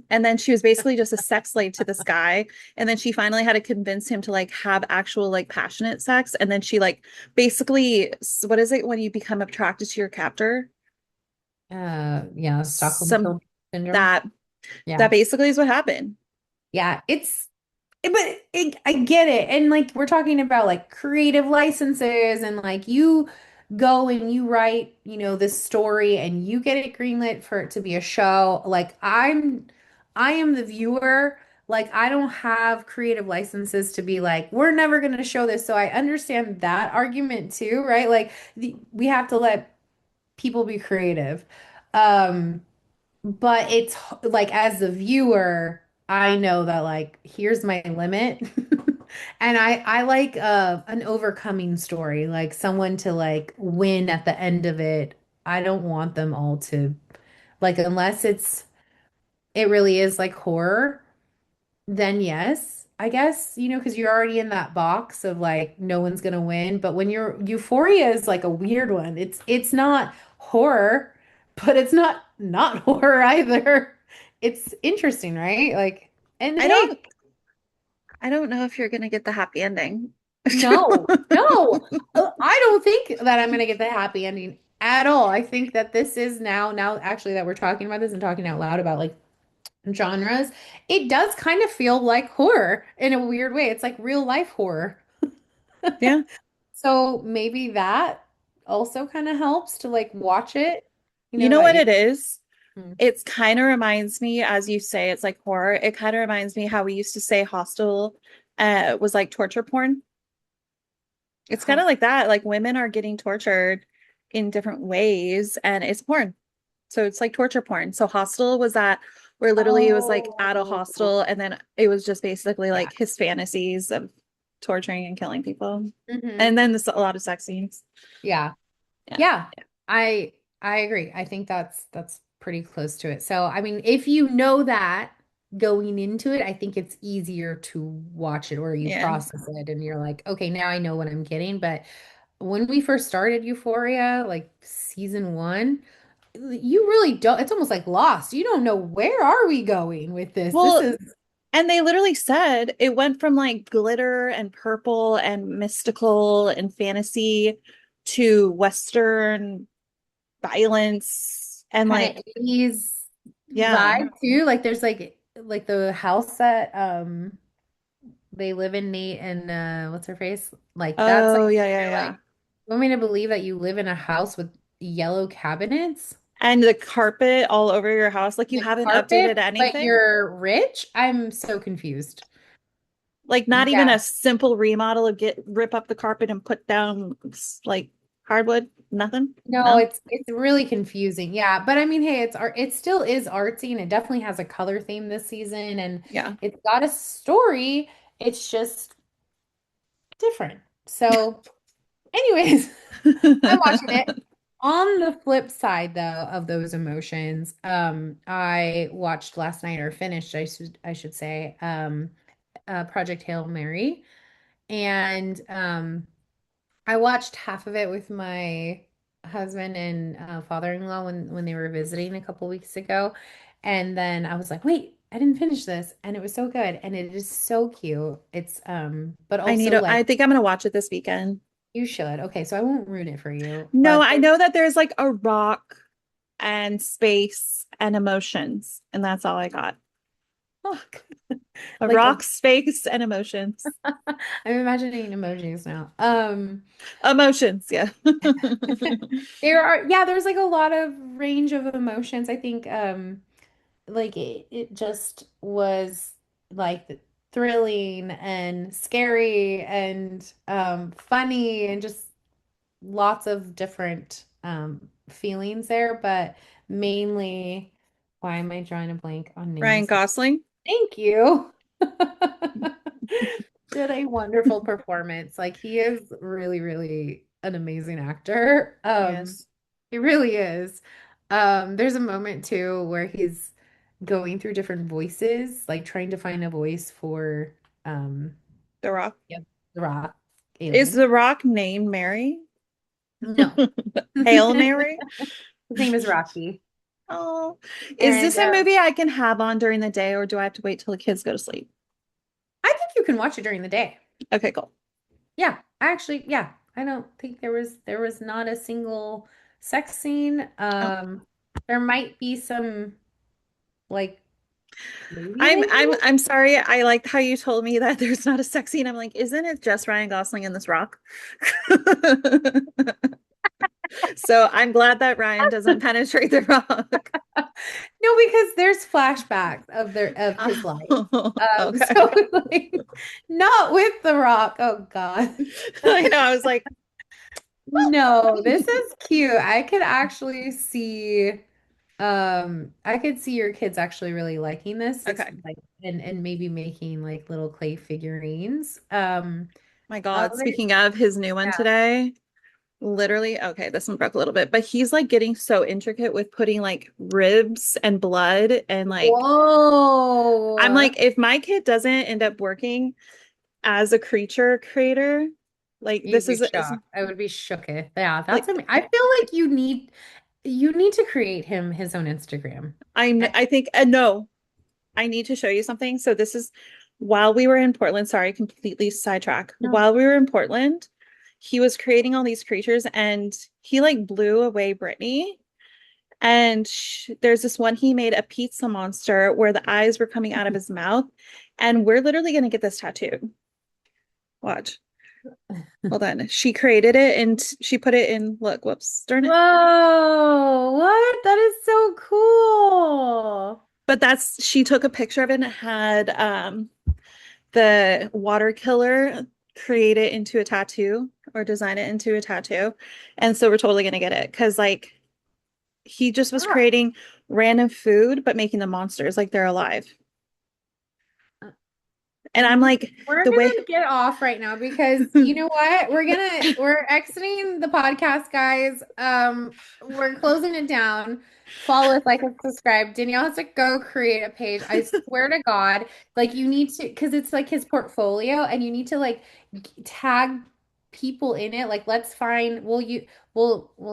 A: And then she was basically just a sex slave to this guy. And then she finally had to convince him to like have actual like passionate sex. And then she like basically, what is it when you become attracted to your captor?
B: Yeah, Stockholm
A: Some
B: syndrome. Syndrome.
A: That
B: Yeah.
A: that basically is what happened.
B: Yeah, I get it. And like we're talking about like creative licenses and like you go and you write, this story and you get it greenlit for it to be a show. Like I am the viewer. Like I don't have creative licenses to be like, we're never going to show this. So I understand that argument too, right? Like we have to let people be creative. Um but it's like as the viewer, I know that like here's my limit. And I like an overcoming story, like someone to like win at the end of it. I don't want them all to like unless it really is like horror, then yes, I guess, because you're already in that box of like no one's gonna win. But when you're Euphoria is like a weird one. It's not horror, but it's not horror either. It's interesting, right? Like, and
A: I
B: hey,
A: don't I don't know if you're gonna get the happy ending.
B: no, no, I don't think that I'm gonna get the happy ending at all. I think that this is now actually that we're talking about this and talking out loud about like genres, it does kind of feel like horror in a weird way. It's like real life horror.
A: Yeah.
B: So maybe that also kind of helps to like watch it,
A: You know
B: that
A: what
B: you
A: it is?
B: Hmm.
A: It's kind of reminds me, as you say, it's like horror. It kind of reminds me how we used to say Hostel was like torture porn. It's kind
B: Huh.
A: of like that. Like women are getting tortured in different ways, and it's porn. So it's like torture porn. So Hostel was that where literally it was like at a
B: Oh,
A: hostel, and then it was just basically
B: yeah.
A: like his fantasies of torturing and killing people.
B: Hmm.
A: And then a lot of sex scenes.
B: Yeah.
A: Yeah.
B: Yeah. I agree. I think that's pretty close to it. So, I mean, if you know that going into it, I think it's easier to watch it or you
A: Yeah.
B: process it and you're like, okay, now I know what I'm getting. But when we first started Euphoria, like season one, you really don't, it's almost like Lost. You don't know where are we going with this? This
A: Well,
B: is
A: and they literally said it went from like glitter and purple and mystical and fantasy to Western violence and
B: kind of
A: like,
B: 80s
A: yeah.
B: vibe too. Like there's like the house that they live in Nate and what's her face? Like that's like
A: Oh, yeah, yeah,
B: you're like
A: yeah.
B: you want me to believe that you live in a house with yellow cabinets,
A: And the carpet all over your house, like you
B: the
A: haven't updated
B: carpet, but
A: anything.
B: you're rich? I'm so confused.
A: Like not even
B: Yeah.
A: a simple remodel of get rip up the carpet and put down like hardwood, nothing.
B: No,
A: No.
B: it's really confusing. Yeah, but I mean, hey, it's art. It still is artsy, and it definitely has a color theme this season, and
A: Yeah.
B: it's got a story. It's just different. So, anyways, I'm watching it. On the flip side, though, of those emotions, I watched last night or finished, I should say, Project Hail Mary, and I watched half of it with my husband and father-in-law when they were visiting a couple weeks ago. And then I was like, wait, I didn't finish this. And it was so good. And it is so cute. It's but also
A: I
B: like
A: think I'm gonna watch it this weekend.
B: you should. Okay, so I won't ruin it for you.
A: No,
B: But
A: I know that there's like a rock and space and emotions, and that's all I got.
B: oh,
A: A
B: like
A: rock, space, and emotions.
B: I'm imagining emojis now.
A: Emotions, yeah.
B: There's like a lot of range of emotions. I think like it just was like thrilling and scary and funny and just lots of different feelings there, but mainly why am I drawing a blank on
A: Ryan
B: names?
A: Gosling.
B: Thank you. Did a wonderful performance. Like he is really, really an amazing actor.
A: Yes.
B: He really is. There's a moment too where he's going through different voices, like trying to find a voice for um
A: The Rock.
B: yep, the rock
A: Is
B: alien.
A: The Rock named Mary?
B: No.
A: Hail
B: His
A: Mary?
B: name is Rocky.
A: Oh, is
B: And
A: this a movie I can have on during the day, or do I have to wait till the kids go to sleep?
B: I think you can watch it during the day.
A: Okay, cool.
B: Yeah, actually, yeah. I don't think there was not a single sex scene.
A: Oh,
B: There might be some. like maybe
A: I'm
B: they
A: I'm
B: do.
A: I'm sorry. I liked how you told me that there's not a sex scene. I'm like, isn't it just Ryan Gosling in this rock? So I'm glad that Ryan doesn't penetrate the rock.
B: No, because there's flashbacks of his life.
A: Oh, okay.
B: So like not with The Rock. Oh God.
A: I know. I was like,
B: No, this is cute. I could actually see I could see your kids actually really liking this,
A: okay.
B: like and maybe making like little clay figurines.
A: My
B: Oh,
A: God. Speaking of his new one
B: yeah.
A: today, literally, okay, this one broke a little bit, but he's like getting so intricate with putting like ribs and blood and like I'm
B: Whoa.
A: like, if my kid doesn't end up working as a creature creator, like
B: You'd
A: this
B: be
A: is
B: shocked. I would be shooketh. Yeah, that's
A: like
B: amazing. I feel like you need to create him his own Instagram.
A: I think no, I need to show you something. So this is while we were in Portland, sorry, completely sidetrack.
B: No.
A: While we were in Portland, he was creating all these creatures and he like blew away Brittany. And there's this one he made a pizza monster where the eyes were coming out of his mouth. And we're literally going to get this tattooed. Watch. Hold on. She created it and she put it in, look, whoops, darn it.
B: Whoa, what? That is so cool.
A: But that's, she took a picture of it and it had the water killer create it into a tattoo or design it into a tattoo. And so we're totally going to get it because like he just was
B: Ah.
A: creating random food, but making the monsters like they're alive. And I'm like,
B: We're
A: the way,
B: gonna get off right now because you know what? We're exiting the podcast, guys. We're closing it down. Follow us, like, and subscribe. Danielle has to go create a page. I swear to God, like you need to, because it's like his portfolio, and you need to like tag people in it. Like, let's find. We'll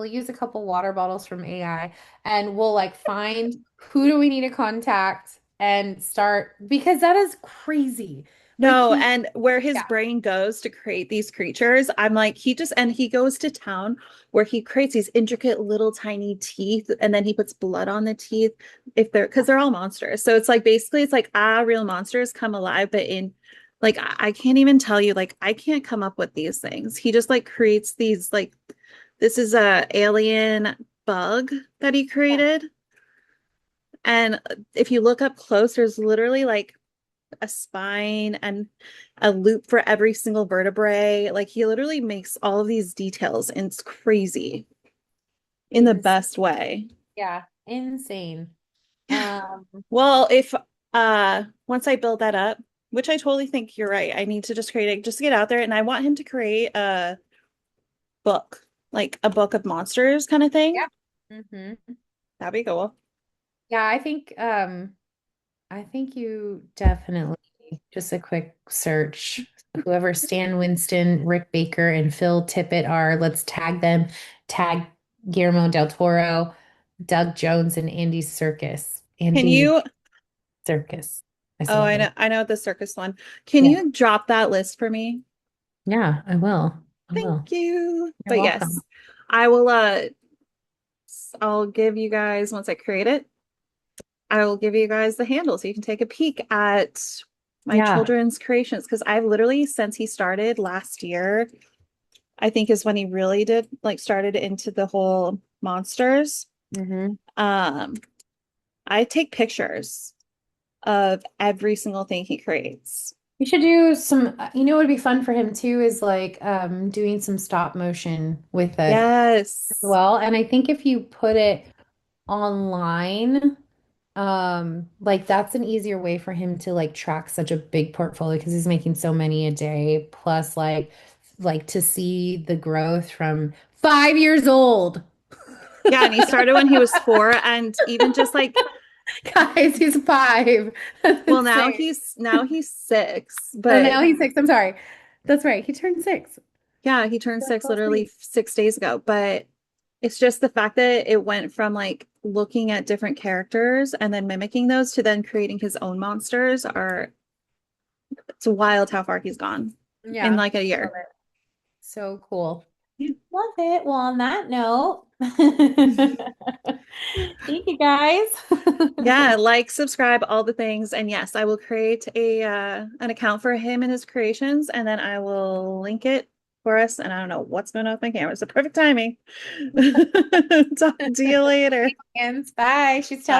B: use a couple water bottles from AI, and we'll like find who do we need to contact and start because that is crazy. Like
A: no, and where his
B: yeah,
A: brain goes to create these creatures, I'm like, he just, and he goes to town where he creates these intricate little tiny teeth and then he puts blood on the teeth if they're, because they're all monsters. So it's like basically, it's like, real monsters come alive, but in like, I can't even tell you, like, I can't come up with these things. He just like creates these, like, this is a alien bug that he created. And if you look up close, there's literally like a spine and a loop for every single vertebrae. Like he literally makes all of these details and it's crazy in the
B: ins
A: best way.
B: yeah, insane. Um,
A: Well, if once I build that up, which I totally think you're right, I need to just create it just to get out there and I want him to create a book, like a book of monsters kind of thing.
B: yeah.
A: That'd be cool.
B: Yeah, I think you definitely just a quick search. Whoever Stan Winston, Rick Baker, and Phil Tippett are, let's tag them. Tag Guillermo del Toro, Doug Jones, and Andy Circus.
A: Can
B: Andy
A: you
B: Circus. I said
A: Oh,
B: that right.
A: I know the circus one. Can
B: Yeah.
A: you drop that list for me?
B: Yeah, I will. I
A: Thank
B: will.
A: you.
B: You're
A: But
B: welcome.
A: yes, I will I'll give you guys once I create it, I will give you guys the handle so you can take a peek at my
B: Yeah.
A: children's creations because I've literally since he started last year, I think is when he really did like started into the whole monsters.
B: Hmm.
A: Um, I take pictures of every single thing he creates.
B: We should do some, what would be fun for him too is like doing some stop motion with it as
A: Yes.
B: well. And I think if you put it online, like that's an easier way for him to like track such a big portfolio because he's making so many a day. Plus, like to see the growth from 5 years old.
A: Yeah, and he started when he was 4 and even just like
B: Guys, he's 5. That's
A: well
B: insane.
A: now he's 6,
B: Oh,
A: but
B: now he's 6. I'm sorry. That's right. He turned 6.
A: yeah, he turned
B: That's
A: 6
B: last
A: literally
B: week.
A: 6 days ago, but it's just the fact that it went from like looking at different characters and then mimicking those to then creating his own monsters are it's wild how far he's gone in
B: Yeah.
A: like a
B: Love
A: year.
B: it. So cool. Love it. Well, on that note, thank you guys.
A: Yeah, like, subscribe, all the things. And yes, I will create a an account for him and his creations, and then I will link it for us. And I don't know what's going on with my camera. It's the perfect timing. Talk to you later.
B: Thanks. Bye. She's telling